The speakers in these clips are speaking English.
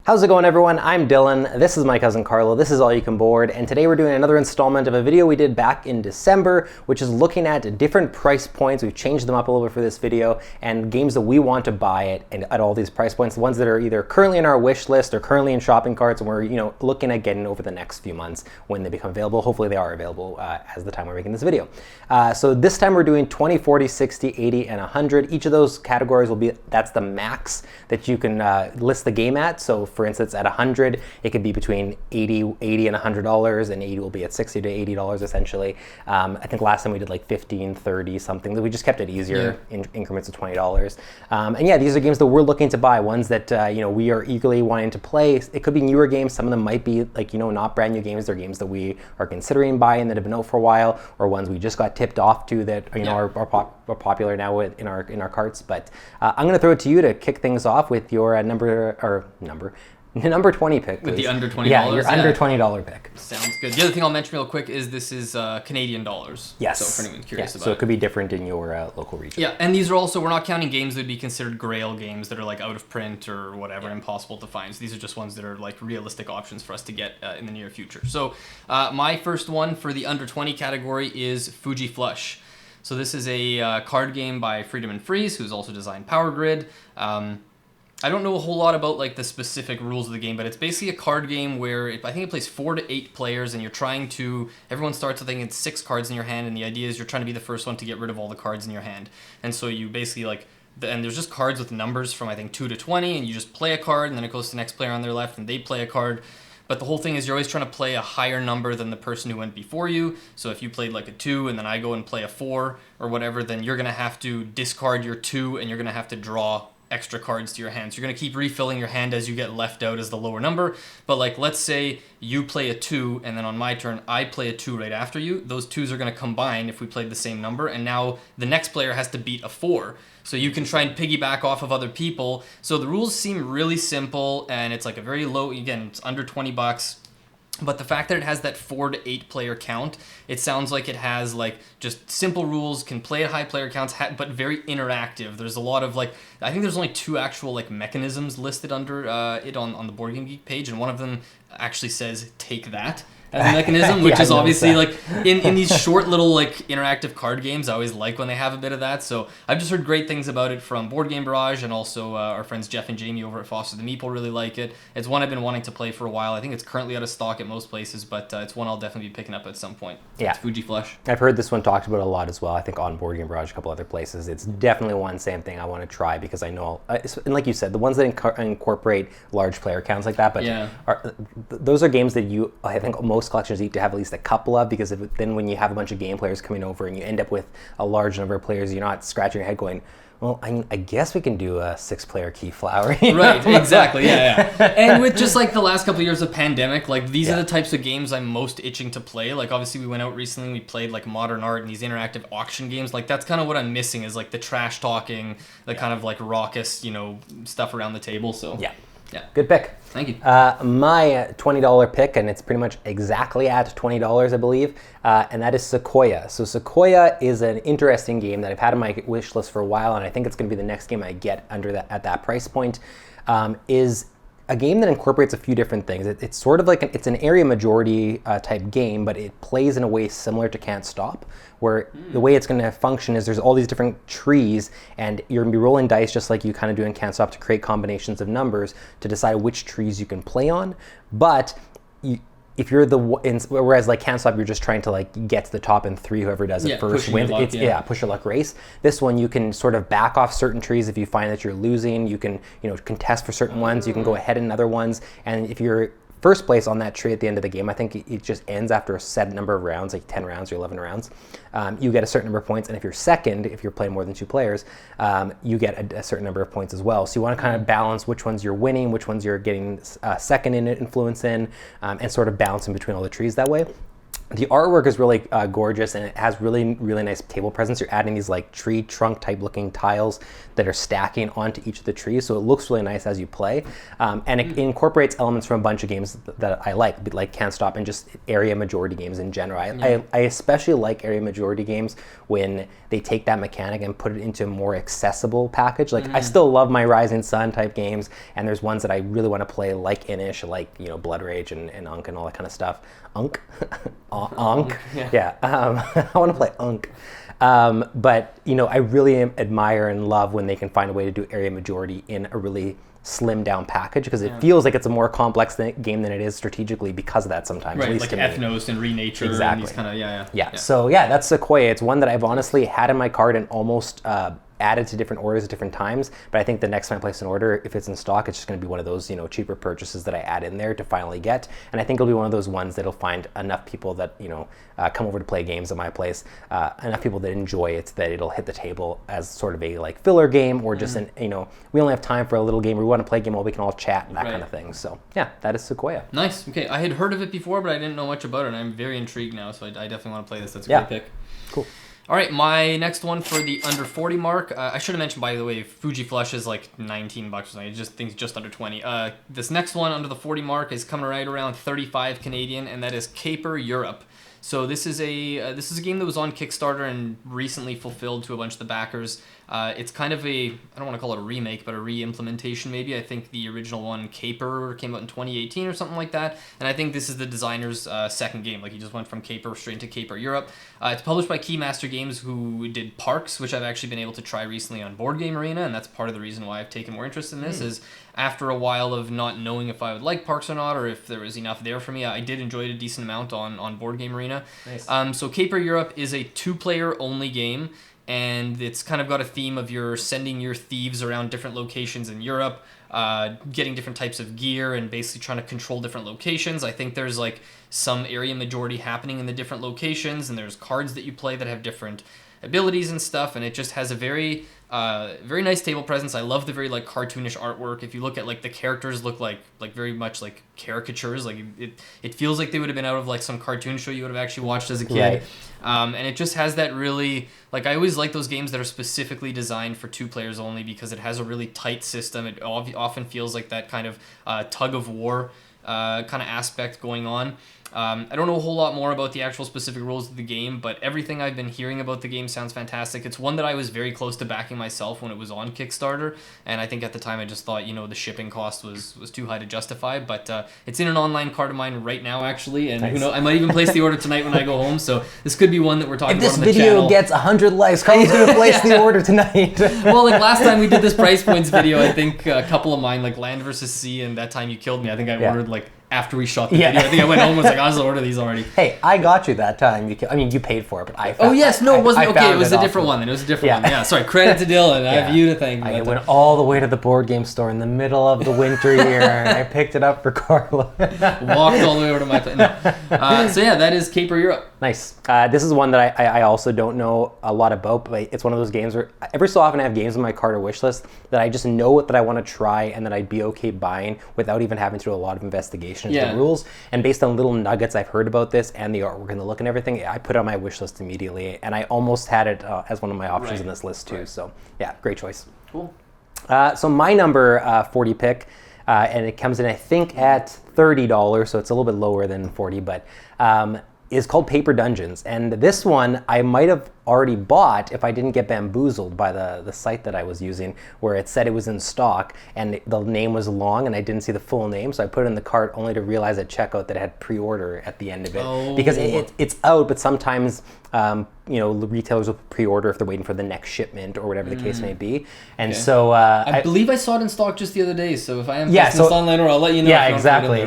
How's it going, everyone? I'm Dylan. This is my cousin Carlo. This is All You Can Board, and today we're doing another installment of a video we did back in December, which is looking at different price points. We've changed them up a little bit for this video, and games that we want to buy at all these price points, the ones that are either currently in our wish list or currently in shopping carts, and we're looking at getting over the next few months when they become available. Hopefully they are available as the time we're making this video. So this time we're doing 20, 40, 60, 80, and 100. Each of those categories will be, that's the max that you can list the game at. So for instance, at 100, it could be between 80 and $100, and 80 will be at $60 to $80 essentially. I think last time we did like 15, 30 something. We just kept it easier in increments of $20. And yeah, these are games that we're looking to buy, ones that we are eagerly wanting to play. It could be newer games. Some of them might be like not brand new games. They're games that we are considering buying that have been out for a while, or ones we just got tipped off to that are popular now in our carts. But I'm going to throw it to you to kick things off with your number 20 pick, please. With the under $20? Yeah, your under $20 pick. Sounds good. The other thing I'll mention real quick is this is Canadian dollars. Yes. So for anyone's curious about so it could be different in your local region. Yeah, and these are also, we're not counting games that would be considered grail games that are like out of print or whatever, impossible to find. So these are just ones that are like realistic options for us to get in the near future. So my first one for the under 20 category is Fuji Flush. So this is a card game by Freedom and Freeze, who's also designed Power Grid. I don't know a whole lot about like the specific rules of the game, but it's basically a card game where I think it plays 4 to 8 players, and you're trying to, everyone starts with I think it's 6 cards in your hand, and the idea is you're trying to be the first one to get rid of all the cards in your hand. And so you basically and there's just cards with numbers from I think 2 to 20, and you just play a card, and then it goes to the next player on their left, and they play a card. But the whole thing is you're always trying to play a higher number than the person who went before you. So if you played like a 2 and then I go and play a 4 or whatever, then you're going to have to discard your 2 and you're going to have to draw extra cards to your hand. So you're going to keep refilling your hand as you get left out as the lower number. But like, let's say you play a 2 and then on my turn I play a 2 right after you. Those 2s are going to combine if we played the same number, and now the next player has to beat a 4. So you can try and piggyback off of other people. So the rules seem really simple, and it's like a very low, again, it's under $20. But the fact that it has that 4 to 8 player count, it sounds like it has like just simple rules, can play at high player counts, but very interactive. There's a lot of like, I think there's only 2 actual like mechanisms listed under it on the Board Game Geek page, and one of them actually says "take that" as a mechanism, which is obviously like in these short little like interactive card games, I always like when they have a bit of that. So I've just heard great things about it from Board Game Barrage, and also our friends Jeff and Jamie over at Foster the Meeple really like it. It's one I've been wanting to play for a while. I think it's currently out of stock at most places, but it's one I'll definitely be picking up at some point. Yeah, it's Fuji Flush. I've heard this one talked about a lot as well. I think on Board Game Barrage, a couple other places. It's definitely one same thing I want to try, because I know, and like you said, the ones that incorporate large player counts like that, but those are games that I think most collections need to have at least a couple of, because then when you have a bunch of game players coming over and you end up with a large number of players, you're not scratching your head going, well, I guess we can do a 6-player Keyflower. Right, exactly, yeah. And with just like the last couple of years of pandemic, like these are the types of games I'm most itching to play. Like obviously we went out recently, we played like Modern Art and these interactive auction games. Like that's kind of what I'm missing, is like the trash talking, the kind of like raucous, stuff around the table. So yeah. Good pick. Thank you. My $20 pick, and it's pretty much exactly at $20, I believe, and that is Sequoia. So Sequoia is an interesting game that I've had on my wish list for a while, and I think it's going to be the next game I get at that price point. Is a game that incorporates a few different things. It's sort of like it's an area majority type game, but it plays in a way similar to Can't Stop, where the way it's going to function is there's all these different trees, and you're going to be rolling dice just like you kind of do in Can't Stop to create combinations of numbers to decide which trees you can play on. But if you're whereas like Can't Stop, you're just trying to like get to the top, and whoever does it first wins. Push your luck race. This one you can sort of back off certain trees if you find that you're losing. You can contest for certain ones. You can go ahead in other ones, and if you're first place on that tree at the end of the game, I think it just ends after a set number of rounds, like 10 rounds or 11 rounds. You get a certain number of points, and if you're second, if you're playing more than 2 players, you get a certain number of points as well. So you want to kind of balance which ones you're winning, which ones you're getting second in influence in, and sort of balance in between all the trees that way. The artwork is really gorgeous, and it has really, really nice table presence. You're adding these like tree trunk type looking tiles that are stacking onto each of the trees, so it looks really nice as you play. And it incorporates elements from a bunch of games that I like Can't Stop and just area majority games in general. I especially like area majority games when they take that mechanic and put it into a more accessible package. Like I still love my Rising Sun type games, and there's ones that I really want to play like Inish, like Blood Rage and Unk and all that kind of stuff. Unk? Unk? Yeah. I want to play Unk. But, I really admire and love when they can find a way to do area majority in a really slimmed down package, because it feels like it's a more complex game than it is strategically because of that sometimes. Right, like Ethnos and Renature. Exactly. And these kind of, yeah. So that's Sequoia. It's one that I've honestly had in my cart and almost added to different orders at different times, but I think the next time I place an order, if it's in stock, it's just going to be one of those cheaper purchases that I add in there to finally get, and I think it'll be one of those ones that'll find enough people that come over to play games at my place, enough people that enjoy it that it'll hit the table as sort of a like filler game, or just we only have time for a little game, we want to play a game while we can all chat and that kind of thing. So yeah, that is Sequoia. Nice. Okay, I had heard of it before, but I didn't know much about it, and I'm very intrigued now, so I definitely want to play this. That's a great pick. Cool. All right, my next one for the under 40 mark. I should have mentioned, by the way, Fuji Flush is like $19 or something. It just under 20. This next one under the 40 mark is coming right around 35 Canadian, and that is Caper Europe. So this is a game that was on Kickstarter and recently fulfilled to a bunch of the backers. It's kind of I don't want to call it a remake, but a re-implementation maybe. I think the original one, Caper, came out in 2018 or something like that. And I think this is the designer's second game. Like, he just went from Caper straight into Caper Europe. It's published by Keymaster Games, who did Parks, which I've actually been able to try recently on Board Game Arena, and that's part of the reason why I've taken more interest in this, is after a while of not knowing if I would like Parks or not, or if there was enough there for me, I did enjoy it a decent amount on Board Game Arena. Nice. So Caper Europe is a 2-player only game, and it's kind of got a theme of you're sending your thieves around different locations in Europe, getting different types of gear, and basically trying to control different locations. I think there's like some area majority happening in the different locations, and there's cards that you play that have different abilities and stuff, and it just has a very nice table presence. I love the very like cartoonish artwork. If you look at like the characters look like very much like caricatures. Like it feels like they would have been out of like some cartoon show you would have actually watched as a kid. Right. And it just has that really, like, I always like those games that are specifically designed for 2 players only, because it has a really tight system. It often feels like that kind of tug of war kind of aspect going on. I don't know a whole lot more about the actual specific rules of the game, but everything I've been hearing about the game sounds fantastic. It's one that I was very close to backing myself when it was on Kickstarter, and I think at the time I just thought, the shipping cost was too high to justify, but it's in an online cart of mine right now, actually, and who knows, I might even place the order tonight when I go home, so this could be one that we're talking about on the channel. If this video gets 100 likes, Carlo's going to place the order tonight. Well, like last time we did this price points video, I think a couple of mine, like Land vs. Sea and That Time You Killed Me, I think I ordered like after we shot the video. I think I went home and was like, I'll order these already. Hey, I got you that time. You paid for it, but I found, Oh, yes. No, it wasn't. Okay, it was a different one then. It was a different one. Yeah, sorry. Credit to Dylan. I have you to thank. I went all the way to the board game store in the middle of the winter here, and I picked it up for Carlo. Walked all the way over to my place. No. So, yeah, that is Caper Europe. Nice. This is one that I also don't know a lot about, but it's one of those games where every so often I have games in my cart or wish list that I just know that I want to try and that I'd be okay buying without even having to do a lot of investigation into the rules. And based on little nuggets I've heard about this and the artwork and the look and everything, I put it on my wish list immediately, and I almost had it as one of my options in this list too. So yeah, great choice. Cool. So my number 40 pick, and it comes in I think at $30, so it's a little bit lower than 40, but is called Paper Dungeons. And this one I might have already bought if I didn't get bamboozled by the site that I was using, where it said it was in stock and the name was long and I didn't see the full name, so I put it in the cart only to realize at checkout that it had pre-order at the end of it. Because it's out, but sometimes retailers will pre-order if they're waiting for the next shipment or whatever the case may be. And so I believe I saw it in stock just the other day, so if I am placing this online, or I'll let you know. Yeah, exactly.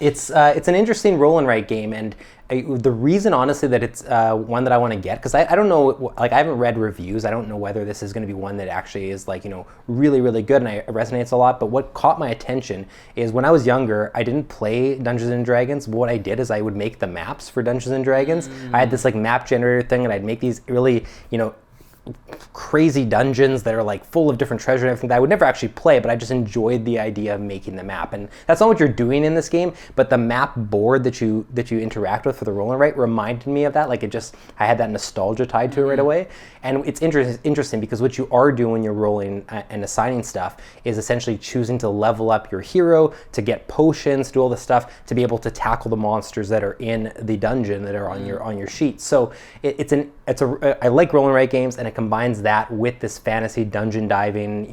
It's an interesting roll and write game, and the reason honestly that it's one that I want to get, because I don't know, like I haven't read reviews, I don't know whether this is going to be one that actually is like really, really good and it resonates a lot. But what caught my attention is when I was younger, I didn't play Dungeons and Dragons, but what I did is I would make the maps for Dungeons and Dragons. I had this like map generator thing, and I'd make these really crazy dungeons that are like full of different treasure and everything that I would never actually play, but I just enjoyed the idea of making the map. And that's not what you're doing in this game, but the map board that you interact with for the roll and write reminded me of that. Like I had that nostalgia tied to it right away. And it's interesting because what you are doing when you're rolling and assigning stuff is essentially choosing to level up your hero, to get potions, do all this stuff, to be able to tackle the monsters that are in the dungeon that are on your sheet. So I like roll and write games, and it combines that with this fantasy dungeon diving,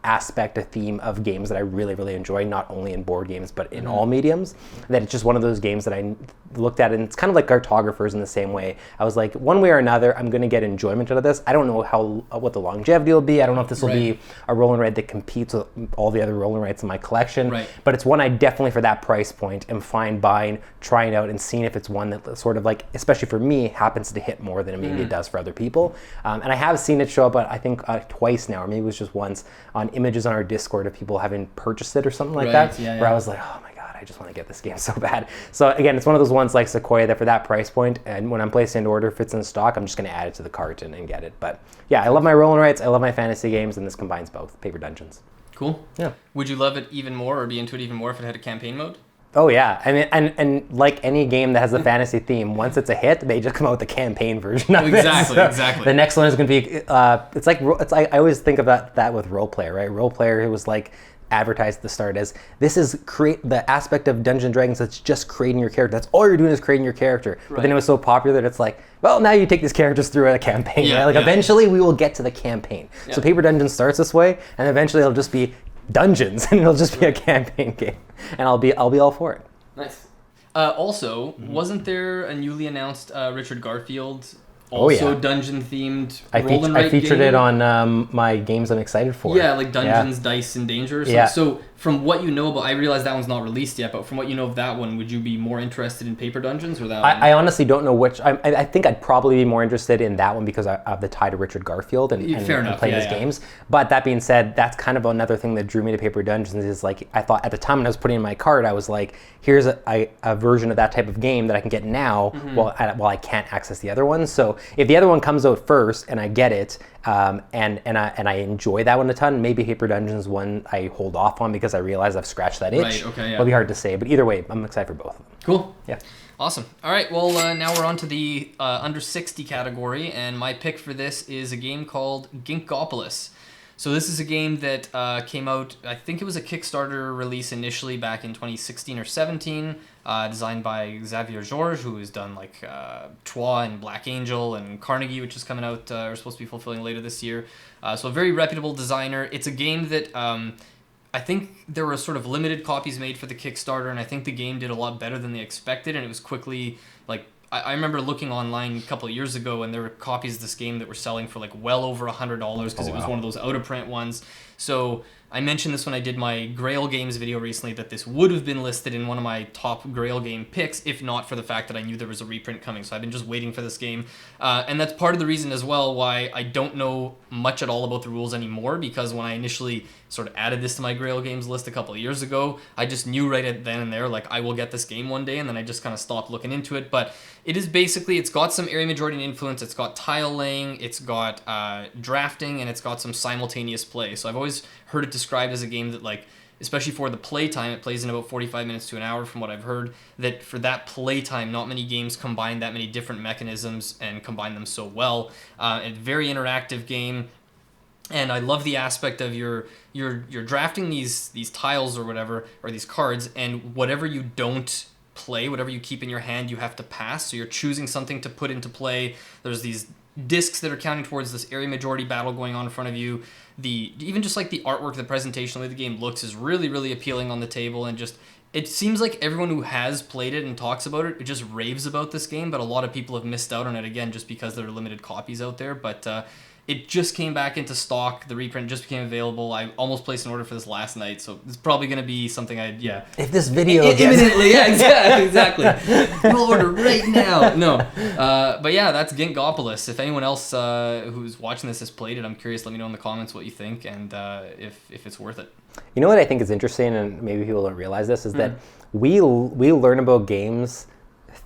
aspect, a theme of games that I really, really enjoy, not only in board games, but in all mediums. That it's just one of those games that I looked at, and it's kind of like cartographers in the same way. I was like, one way or another, I'm going to get enjoyment out of this. I don't know what the longevity will be. I don't know if this will be a roll and write that competes with all the other roll and writes in my collection. Right. But it's one I definitely, for that price point, am fine buying, trying out, and seeing if it's one that sort of like, especially for me, happens to hit more than maybe it does for other people. And I have seen it show up, I think twice now, or maybe it was just once, on images on our Discord of people having purchased it or something like that, where I was like, oh my God, I just want to get this game so bad. So again, it's one of those ones like Sequoia that for that price point, and when I'm placing an order, if it's in stock, I'm just going to add it to the cart and get it. But yeah, I love my roll and writes, I love my fantasy games, and this combines both. Paper Dungeons. Cool. Yeah. Would you love it even more or be into it even more if it had a campaign mode? Oh yeah, I mean, and like any game that has a fantasy theme, once it's a hit, they just come out with the campaign version of it. Exactly. The next one is going to be, it's like I always think about that with Role Player, right? Role Player, it was like advertised at the start as, this is the aspect of Dungeons & Dragons that's just creating your character. That's all you're doing is creating your character. But then it was so popular that it's like, well, now you take these characters through a campaign. Yeah, right? Eventually we will get to the campaign. Yeah. So Paper Dungeon starts this way, and eventually it'll just be dungeons, and it'll just be a campaign game, and I'll be all for it. Nice. Also, wasn't there a newly announced Richard Garfield, also dungeon themed roll and write I featured game? It on my games I'm excited for. Yeah, like Dungeons, Dice, and Danger. Or something. So from what you know about, I realize that one's not released yet, but from what you know of that one, would you be more interested in Paper Dungeons or that one? I honestly don't know which. I think I'd probably be more interested in that one because of the tie to Richard Garfield and playing his games. But that being said, that's kind of another thing that drew me to Paper Dungeons is like, I thought at the time when I was putting in my cart, I was like, here's a version of that type of game that I can get now while I can't access the other one. So if the other one comes out first and I get it, and I enjoy that one a ton, maybe Paper Dungeons one I hold off on because I realize I've scratched that itch. Right, okay, yeah. It'll be hard to say, but either way, I'm excited for both of them. Cool. Yeah. Awesome. All right, well, now we're on to the under 60 category, and my pick for this is a game called Ginkgopolis. So this is a game that came out, I think it was a Kickstarter release initially back in 2016 or 17, designed by Xavier Georges, who has done like Troyes and Black Angel and Carnegie, which is coming out, or supposed to be fulfilling later this year. So a very reputable designer. It's a game that I think there were sort of limited copies made for the Kickstarter, and I think the game did a lot better than they expected, and it was quickly like, I remember looking online a couple of years ago, and there were copies of this game that were selling for like well over $100 because it was one of those out-of-print ones. So I mentioned this when I did my Grail games video recently, that this would have been listed in one of my top Grail game picks, if not for the fact that I knew there was a reprint coming. So I've been just waiting for this game. And that's part of the reason as well why I don't know much at all about the rules anymore, because when I initially sort of added this to my Grail games list a couple of years ago, I just knew right then and there, like, I will get this game one day, and then I just kind of stopped looking into it. But it is basically, it's got some area majority influence, it's got tile laying, it's got drafting, and it's got some simultaneous play. So I've always heard it described as a game that, like, especially for the playtime, it plays in about 45 minutes to an hour from what I've heard, that for that playtime, not many games combine that many different mechanisms and combine them so well. A very interactive game. And I love the aspect of you're drafting these tiles or whatever, or these cards, and whatever you don't play, whatever you keep in your hand, you have to pass. So you're choosing something to put into play. There's these discs that are counting towards this area majority battle going on in front of you. Even just like the artwork, the presentation, the way the game looks is really, really appealing on the table, and just it seems like everyone who has played it and talks about it just raves about this game, but a lot of people have missed out on it, again, just because there are limited copies out there. But it just came back into stock. The reprint just became available. I almost placed an order for this last night, so it's probably going to be something If this video imminently, exactly. We'll order right now. No, but yeah, that's Ginkgopolis. If anyone else who's watching this has played it, I'm curious. Let me know in the comments what you think and if it's worth it. You know what I think is interesting, and maybe people don't realize this, is that we learn about games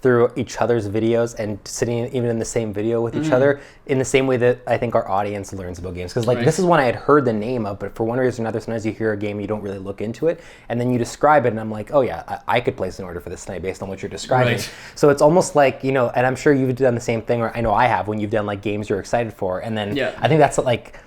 through each other's videos and sitting even in the same video with each other in the same way that I think our audience learns about games. Because like this is one I had heard the name of, but for one reason or another, sometimes you hear a game, you don't really look into it, and then you describe it, and I'm like, oh yeah, I could place an order for this tonight based on what you're describing. Right. So it's almost like, you know, and I'm sure you've done the same thing, or I know I have, when you've done like games you're excited for, and then I think that's like,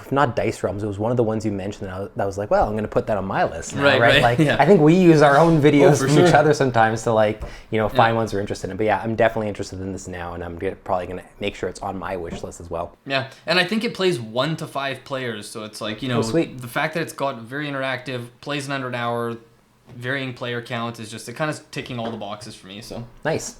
not Dice Realms, it was one of the ones you mentioned that I was like, well, I'm going to put that on my list now, right? Like, I think we use our own videos from each other sometimes to like, you know, find ones we're interested in. But yeah, I'm definitely interested in this now, and I'm probably going to make sure it's on my wish list as well. Yeah, and I think it plays 1 to 5 players, so it's like, you know, the fact that it's got very interactive, plays in under an hour, varying player count is just, it kind of ticking all the boxes for me, so. Nice.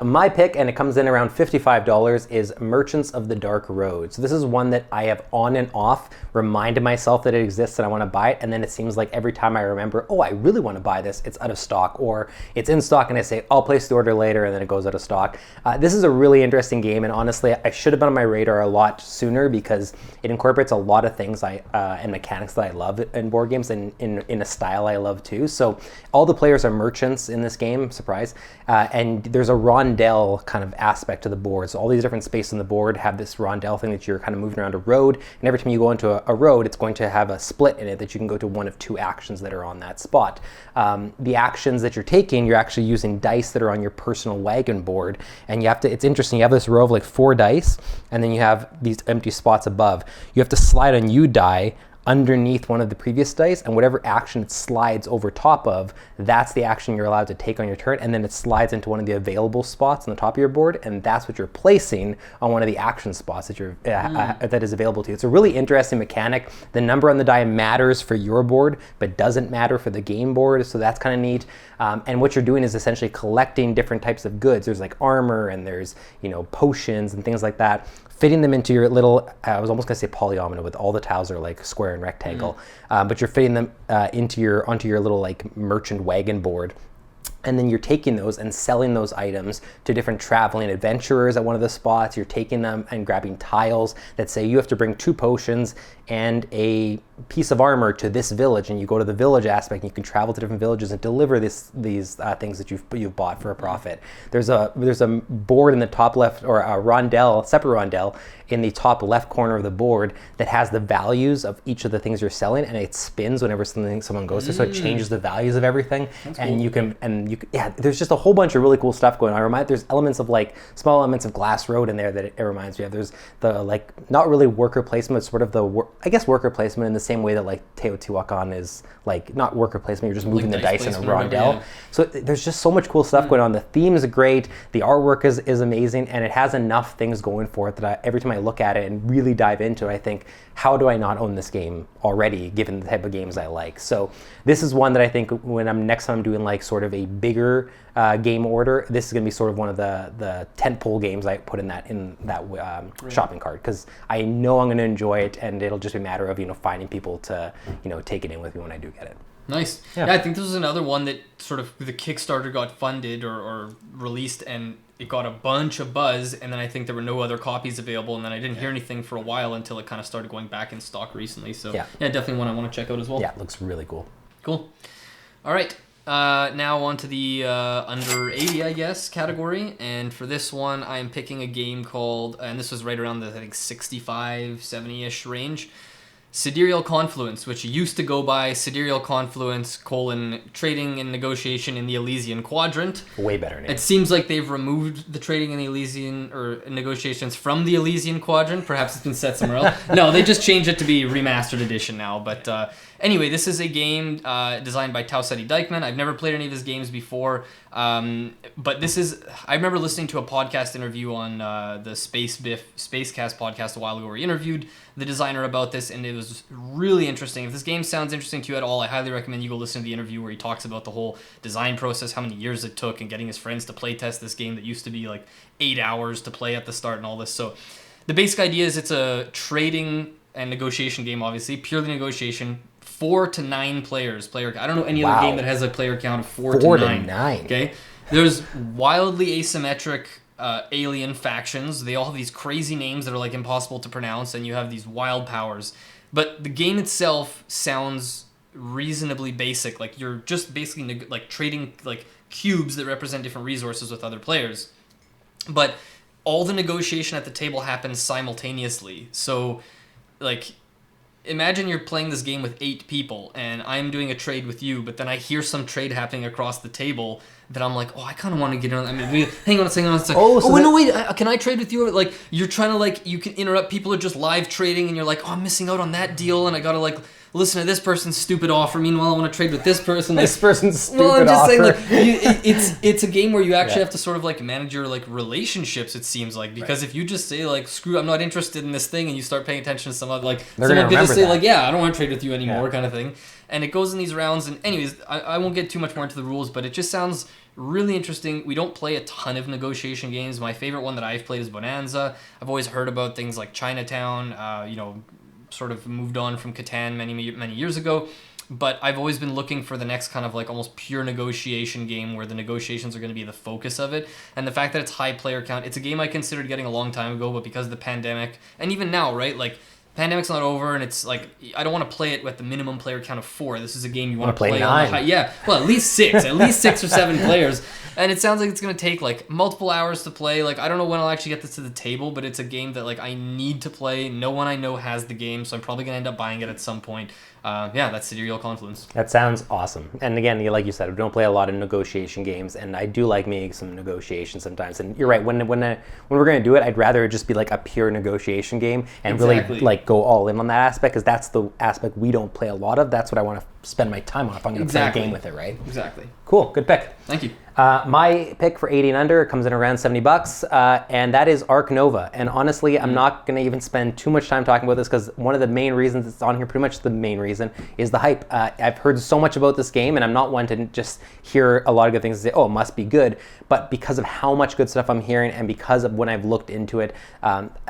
My pick, and it comes in around $55, is Merchants of the Dark Road. So this is one that I have on and off reminded myself that it exists and I want to buy it, and then it seems like every time I remember, oh, I really want to buy this, it's out of stock, or it's in stock and I say, I'll place the order later, and then it goes out of stock. This is a really interesting game, and honestly, I should have been on my radar a lot sooner because it incorporates a lot of things and mechanics that I love in board games, and in a style I love too. So all the players are merchants in this game, surprise, and there's a rondel kind of aspect to the board. So all these different spaces on the board have this rondel thing that you're kind of moving around a road, and every time you go into a road, it's going to have a split in it that you can go to one of 2 actions that are on that spot. The actions that you're taking, you're actually using dice that are on your personal wagon board, and you have to, it's interesting, you have this row of like 4 dice, and then you have these empty spots above. You have to slide on you die underneath one of the previous dice, and whatever action it slides over top of, that's the action you're allowed to take on your turn, and then it slides into one of the available spots on the top of your board, and that's what you're placing on one of the action spots that you're that is available to you. It's a really interesting mechanic. The number on the die matters for your board, but doesn't matter for the game board, so that's kind of neat. And what you're doing is essentially collecting different types of goods. There's like armor, and there's, you know, potions and things like that, fitting them into your little, I was almost gonna say polyomino, with all the tiles are like square and rectangle, but you're fitting them onto your little like merchant wagon board. And then you're taking those and selling those items to different traveling adventurers at one of the spots. You're taking them and grabbing tiles that say you have to bring 2 potions and a piece of armor to this village, and you go to the village aspect, and you can travel to different villages and deliver these things that you've bought for a profit. There's a board in the top left, or a rondel, separate rondel, in the top left corner of the board that has the values of each of the things you're selling, and it spins whenever someone goes to, so it changes the values of everything. That's and cool. There's just a whole bunch of really cool stuff going on. There's elements of like small elements of Glass Road in there that it reminds me of. There's the like, not really worker placement, sort of the worker placement in the same way that like Teotihuacan is like not worker placement, you're just moving like the dice in a rondel. So there's just so much cool stuff going on. The theme is great, the artwork is amazing, and it has enough things going for it that every time I look at it and really dive into it, I think, how do I not own this game already, given the type of games I like? So this is one that I think when next time I'm doing like sort of a bigger game order, this is going to be sort of one of the tentpole games I put in that shopping cart, because I know I'm going to enjoy it, and it'll just be a matter of, you know, finding people to, you know, take it in with me when I do get it. Nice. Yeah, I think this was another one that sort of the Kickstarter got funded or released, and it got a bunch of buzz, and then I think there were no other copies available, and then I didn't hear anything for a while until it kind of started going back in stock recently. So yeah, definitely one I want to check out as well. Yeah, it looks really cool. Cool. All right. Now on to the under 80, I guess, category. And for this one, I'm picking a game called, and this was right around the, I think, 65, 70-ish range, Sidereal Confluence, which used to go by Sidereal Confluence, trading and negotiation in the Elysian Quadrant. Way better name. It seems like they've removed the trading in the Elysian, or negotiations from the Elysian Quadrant. Perhaps it's been set somewhere else. No, they just changed it to be remastered edition now. But anyway, this is a game designed by Tausetti Dykman. I've never played any of his games before. But this is, I remember listening to a podcast interview on the Spacecast podcast a while ago where he interviewed the designer about this, and it was really interesting. If this game sounds interesting to you at all, I highly recommend you go listen to the interview where he talks about the whole design process, how many years it took, and getting his friends to play test this game that used to be like 8 hours to play at the start and all this. So the basic idea is it's a trading and negotiation game, obviously, purely negotiation. 4 to 9 players. I don't know any other game that has a player count of 4 to 9. Okay, there's wildly asymmetric alien factions. They all have these crazy names that are like impossible to pronounce, and you have these wild powers. But the game itself sounds reasonably basic. Like you're just basically like trading like cubes that represent different resources with other players. But all the negotiation at the table happens simultaneously. So like imagine you're playing this game with 8 people and I'm doing a trade with you, but then I hear some trade happening across the table that I'm like, oh, I kind of want to get in on. I mean, hang on a second. Wait, can I trade with you? Like, you're trying to, like, you can interrupt. People are just live trading, and you're like, oh, I'm missing out on that deal, and I got to, like, listen to this person's stupid offer. Meanwhile, I want to trade with this person. Like, this person's stupid offer. Well, I'm just saying, like, it's a game where you actually have to sort of, like, manage your, like, relationships, it seems like. Because if you just say, like, screw, I'm not interested in this thing, and you start paying attention to someone, like, someone could just say, like, yeah, I don't want to trade with you anymore, kind of thing. And it goes in these rounds. And anyways, I won't get too much more into the rules, but it just sounds really interesting. We don't play a ton of negotiation games. My favorite one that I've played is Bonanza. I've always heard about things like Chinatown, sort of moved on from Catan many years ago. But I've always been looking for the next kind of like almost pure negotiation game where the negotiations are going to be the focus of it. And the fact that it's high player count, it's a game I considered getting a long time ago, but because of the pandemic, and even now, right, like, pandemic's not over, and it's like I don't want to play it with the minimum player count of 4. This is a game you want to play 9. on the high. Yeah, well, at least 6, at least 6 or 7 players. And it sounds like it's gonna take like multiple hours to play. Like I don't know when I'll actually get this to the table, but it's a game that like I need to play. No one I know has the game, so I'm probably gonna end up buying it at some point. That's Sidereal Confluence. That sounds awesome. And again, like you said, we don't play a lot of negotiation games, and I do like making some negotiation sometimes. And you're right, when we're going to do it, I'd rather it just be like a pure negotiation game and really like go all in on that aspect, because that's the aspect we don't play a lot of. That's what I want to spend my time on if I'm going to play a game with it, right? Exactly. Cool, good pick. Thank you. My pick for 80 and under comes in around $70, and that is Arc Nova. And honestly, I'm not going to even spend too much time talking about this, because one of the main reasons it's on here, pretty much the main reason, is the hype. I've heard so much about this game, and I'm not one to just hear a lot of good things and say, oh, it must be good. But because of how much good stuff I'm hearing, and because of when I've looked into it,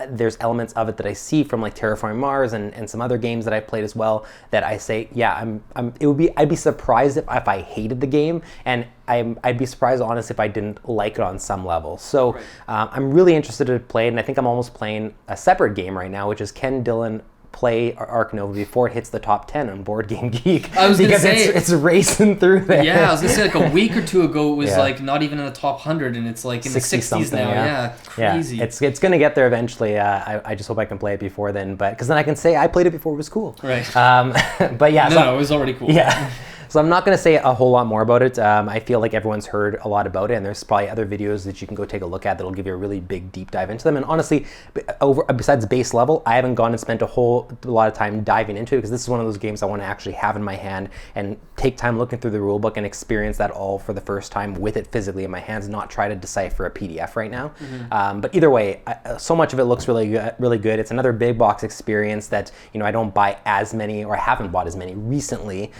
there's elements of it that I see from like Terraforming Mars and some other games that I've played as well, that I say, yeah, I'd be surprised if I hated the game, and I'd be surprised, honestly, if I didn't like it on some level. So I'm really interested to play it, and I think I'm almost playing a separate game right now, which is can Dylann play Arc Nova before it hits the top 10 on Board Game Geek? I was going to say it's racing through there. Yeah, I was going to say like a week or two ago it was like not even in the top 100, and it's like in the 60s now. Yeah, crazy. Yeah. It's going to get there eventually. I just hope I can play it before then, because then I can say I played it before it was cool. Right. But yeah. No, it was already cool. Yeah. So I'm not going to say a whole lot more about it. I feel like everyone's heard a lot about it, and there's probably other videos that you can go take a look at that'll give you a really big deep dive into them. And honestly, besides base level, I haven't gone and spent a whole lot of time diving into it, because this is one of those games I want to actually have in my hand and take time looking through the rulebook and experience that all for the first time with it physically in my hands, not try to decipher a PDF right now. But either way, so much of it looks really good. It's another big box experience that I don't buy as many, or I haven't bought as many recently.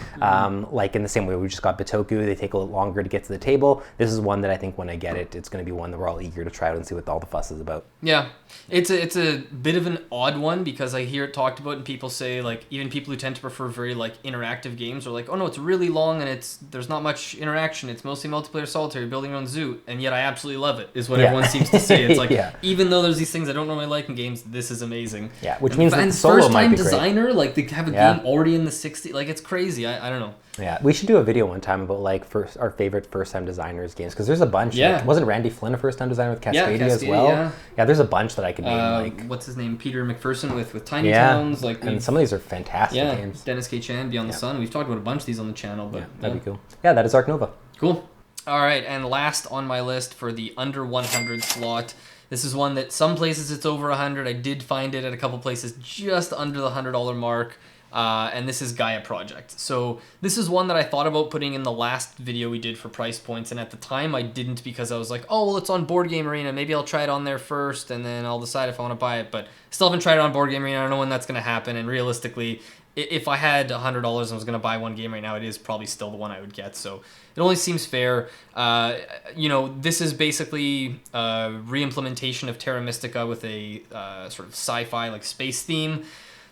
Like in the same way we just got Bitoku, they take a little longer to get to the table. This is one that I think when I get it, it's going to be one that we're all eager to try out and see what all the fuss is about. Yeah, it's a bit of an odd one, because I hear it talked about and people say, like, even people who tend to prefer very like interactive games are like, oh no, it's really long and there's not much interaction. It's mostly multiplayer solitaire, building your own zoo, and yet I absolutely love it, is what everyone seems to say. It's like, even though there's these things I don't normally like in games, this is amazing. Yeah, which means that solo might be great. Designer, like they have a game already in the 60s, like it's crazy. I don't know. Yeah, we should do a video one time about like our favorite first-time designers games, because there's a bunch. Yeah. Like, wasn't Randy Flynn a first-time designer with Cascadia as well? Yeah, there's a bunch that I could name. Like what's his name, Peter McPherson with Tiny Towns. Like, and some of these are fantastic games. Dennis K. Chan, Beyond the Sun. We've talked about a bunch of these on the channel, but that'd be cool. Yeah, that is Arc Nova. Cool. All right, and last on my list for the under 100 slot. This is one that some places it's over 100. I did find it at a couple places just under the $100 mark. And this is Gaia Project. So this is one that I thought about putting in the last video we did for price points, and at the time I didn't, because I was like, oh, well, it's on Board Game Arena. Maybe I'll try it on there first, and then I'll decide if I want to buy it. But still haven't tried it on Board Game Arena. I don't know when that's going to happen, and realistically, if I had $100 and was going to buy one game right now, it is probably still the one I would get. So it only seems fair. This is basically a re-implementation of Terra Mystica with a sort of sci-fi like space theme.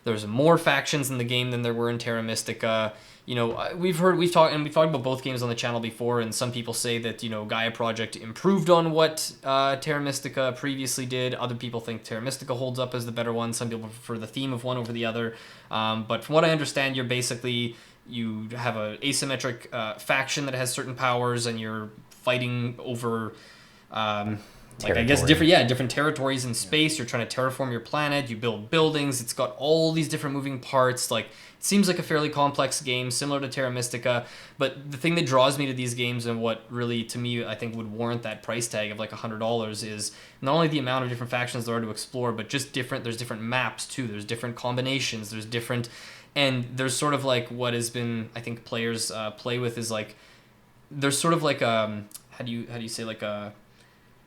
There's more factions in the game than there were in Terra Mystica. We've talked about both games on the channel before, and some people say that, Gaia Project improved on what Terra Mystica previously did. Other people think Terra Mystica holds up as the better one. Some people prefer the theme of one over the other. But from what I understand, you have an asymmetric faction that has certain powers, and you're fighting over different territories in space. You're trying to terraform your planet. You build buildings. It's got all these different moving parts. It seems like a fairly complex game, similar to Terra Mystica. But the thing that draws me to these games, and what really, to me, I think would warrant that price tag of $100, is not only the amount of different factions there are to explore, but just there's different maps too. There's different combinations. And there's sort of what has been, I think, players play with is there's sort of how do you say,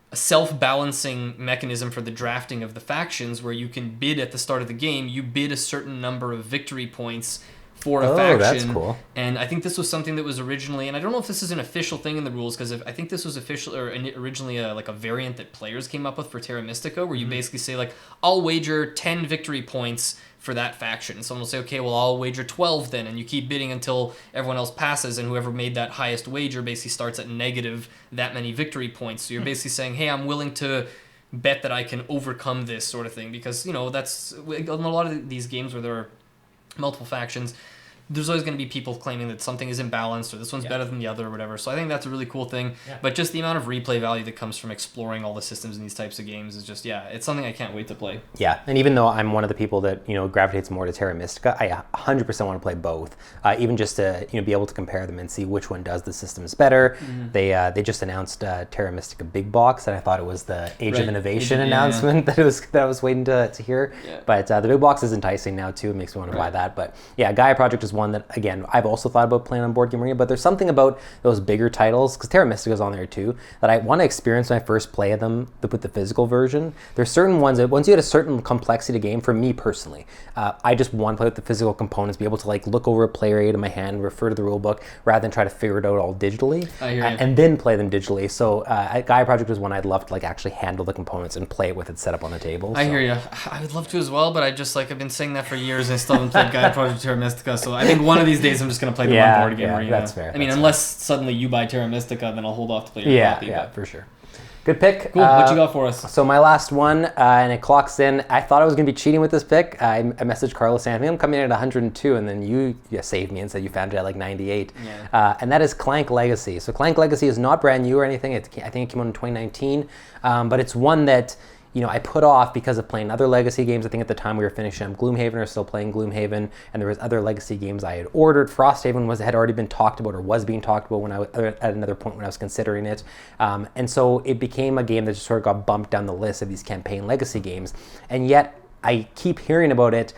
a self-balancing mechanism for the drafting of the factions, where you can bid at the start of the game. You bid a certain number of victory points for a faction. That's cool. And I think this was something that was originally, and I don't know if this is an official thing in the rules, because I think this was originally a variant that players came up with for Terra Mystica, where you basically say I'll wager 10 victory points for that faction. Someone will say, okay, well, I'll wager 12 then, and you keep bidding until everyone else passes, and whoever made that highest wager basically starts at negative that many victory points. So you're basically saying, hey, I'm willing to bet that I can overcome this sort of thing, because that's in a lot of these games where there are multiple factions, there's always going to be people claiming that something is imbalanced, or this one's better than the other, or whatever. So I think that's a really cool thing. Yeah. But just the amount of replay value that comes from exploring all the systems in these types of games is just, it's something I can't wait to play. Yeah, and even though I'm one of the people that gravitates more to Terra Mystica, I 100% want to play both, even just to be able to compare them and see which one does the systems better. Mm-hmm. They just announced Terra Mystica Big Box, and I thought it was the Age of Innovation announcement that I was waiting to hear. Yeah. But the Big Box is enticing now too. It makes me want to buy that. But yeah, Gaia Project is one that, again, I've also thought about playing on Board Game Arena, but there's something about those bigger titles, because Terra Mystica is on there too, that I want to experience when I first play them with the physical version. There's certain ones that once you get a certain complexity to game, for me personally, I just want to play with the physical components, be able to look over a player aid in my hand, refer to the rule book, rather than try to figure it out all digitally, and then play them digitally. So Gaia Project is one I'd love to actually handle the components and play it with it set up on the table. I hear you. I would love to as well, but I just I've been saying that for years, and I still haven't played Gaia Project Terra Mystica. So I think one of these days I'm just going to play them on Board Game Arena. That's fair. I mean, unless suddenly you buy Terra Mystica, then I'll hold off to play your copy. Yeah, for sure. Good pick. Cool. What you got for us? So my last one, and it clocks in. I thought I was going to be cheating with this pick. I messaged Carlo saying, I think I'm coming in at 102, and then you saved me and said you found it at 98. Yeah. And that is Clank Legacy. So Clank Legacy is not brand new or anything. I think it came out in 2019, but it's one that I put off because of playing other Legacy games. I think at the time we were finishing up Gloomhaven, or still playing Gloomhaven, and there was other Legacy games I had ordered. Frosthaven had already been talked about, or was being talked about when I was at another point when I was considering it. And so it became a game that just sort of got bumped down the list of these campaign Legacy games. And yet I keep hearing about it,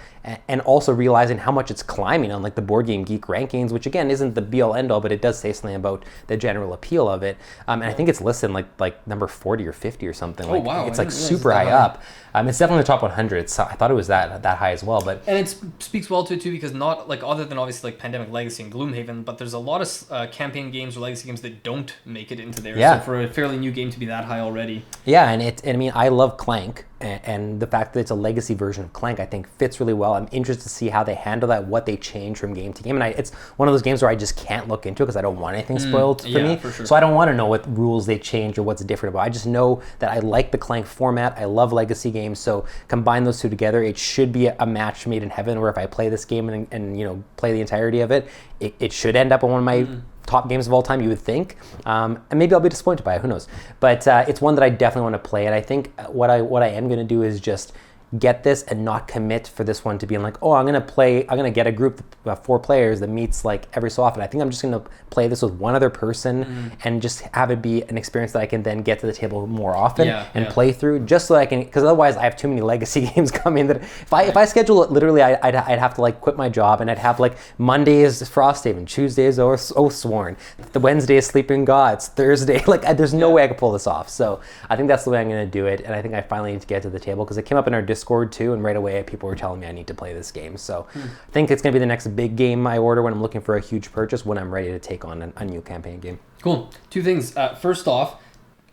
and also realizing how much it's climbing on the Board Game Geek rankings, which again isn't the be all end all, but it does say something about the general appeal of it. And I think it's listed like number 40 or 50 or something. Oh wow! It's super high up. It's definitely the top 100. So I thought it was that high as well. But it speaks well to it too, because not other than obviously Pandemic Legacy and Gloomhaven, but there's a lot of campaign games or Legacy games that don't make it into there. Yeah. So for a fairly new game to be that high already. Yeah, and I love Clank, and the fact that it's a Legacy version of Clank I think fits really well. I'm interested to see how they handle that, what they change from game to game. And it's one of those games where I just can't look into it because I don't want anything spoiled for me. For sure. So I don't want to know what rules they change or what's different about it. I just know that I like the Clank format. I love Legacy games. So combine those two together, it should be a match made in heaven, where if I play this game and play the entirety of it, it should end up on one of my top games of all time, you would think. And maybe I'll be disappointed by it, who knows. But it's one that I definitely want to play. And I think what I am going to do is just get this and not commit for this one to being I'm going to get a group of 4 players that meets every so often. I think I'm just going to play this with one other person and just have it be an experience that I can then get to the table more often and play through, just so I can, because otherwise I have too many Legacy games coming that if I schedule it literally, I'd have to quit my job, and I'd have Mondays Frosthaven, Tuesdays Oathsworn, the Wednesday Sleeping Gods, Thursday, there's no way I could pull this off. So I think that's the way I'm going to do it, and I think I finally need to get to the table, because it came up in our Discord too, and right away people were telling me I need to play this game. So I think it's going to be the next big game I order when I'm looking for a huge purchase, when I'm ready to take on a new campaign game. Cool. 2 things. First off,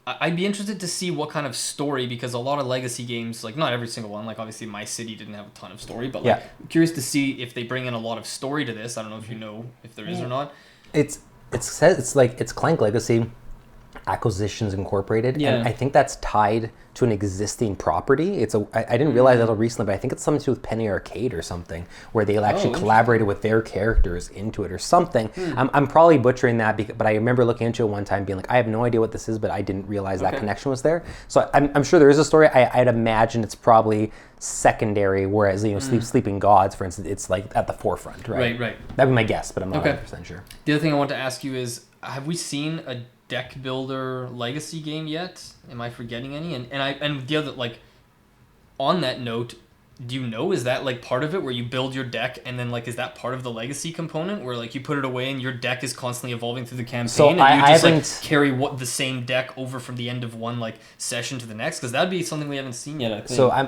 I'd be interested to see what kind of story, because a lot of legacy games, like not every single one, like obviously My City didn't have a ton of story, but like I'm curious to see if they bring in a lot of story to this. I don't know if you know if there is or not. It's Clank Legacy Acquisitions Incorporated, Yeah. and I think that's tied to an existing property. I didn't realize that until recently, but I think it's something to do with Penny Arcade or something, where they actually collaborated with their characters into it or something. I'm probably butchering that, but I remember looking into it one time being like, I have no idea what this is, but I didn't realize that connection was there. So I'm sure there is a story. I'd imagine it's probably secondary, whereas Sleeping Gods, for instance, it's like at the forefront, right? Right. That'd be my guess, but I'm not 100% sure. The other thing I want to ask you is, have we seen a deck builder legacy game yet? Am I forgetting any? And the other, like, on that note, do you know, is that like part of it where you build your deck and then like is that part of the legacy component where like you put it away and your deck is constantly evolving through the campaign, so and you just like carry the same deck over from the end of one like session to the next? Because that'd be something we haven't seen yet, I think. So I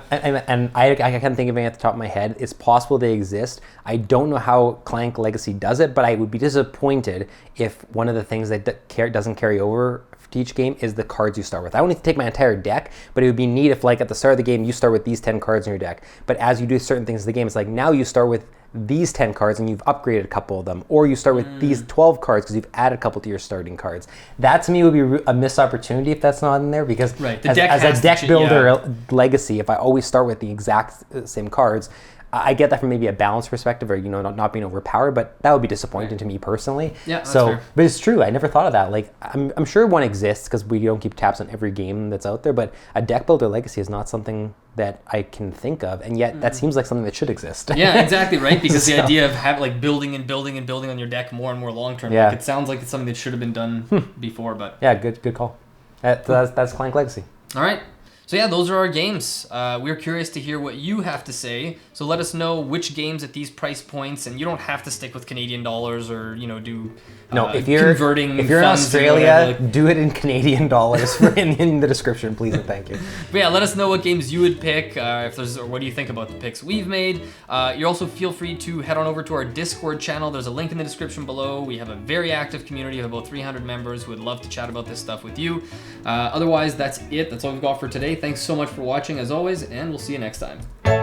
can't think of any at the top of my head. It's possible they exist. I don't know how Clank Legacy does it, but I would be disappointed if one of the things that doesn't carry over to each game is the cards you start with. I don't need to take my entire deck, but it would be neat if like at the start of the game you start with these 10 cards in your deck, but as you do certain things in the game, it's like now you start with these 10 cards and you've upgraded a couple of them, or you start with these 12 cards because you've added a couple to your starting cards. That to me would be a missed opportunity if that's not in there, because as a deck builder legacy, if I always start with the exact same cards, I get that from maybe a balance perspective, or not being overpowered, but that would be disappointing to me personally. Yeah, that's fair. But it's true. I never thought of that. Like I'm sure one exists because we don't keep tabs on every game that's out there. But a deck builder legacy is not something that I can think of, and yet that seems like something that should exist. Yeah, exactly, right. Because the idea of like building and building and building on your deck more and more long term. Yeah. Like, it sounds like it's something that should have been done before, but yeah, good call. That's Clank Legacy. All right. So yeah, those are our games. We're curious to hear what you have to say. So let us know which games at these price points, and you don't have to stick with Canadian dollars or do if you're converting. If you're in funds Australia, do it in Canadian dollars in the description, please and thank you. But yeah, let us know what games you would pick. Or what do you think about the picks we've made? You also feel free to head on over to our Discord channel. There's a link in the description below. We have a very active community of about 300 members who would love to chat about this stuff with you. Otherwise, that's it. That's all we've got for today. Thanks so much for watching as always, and we'll see you next time.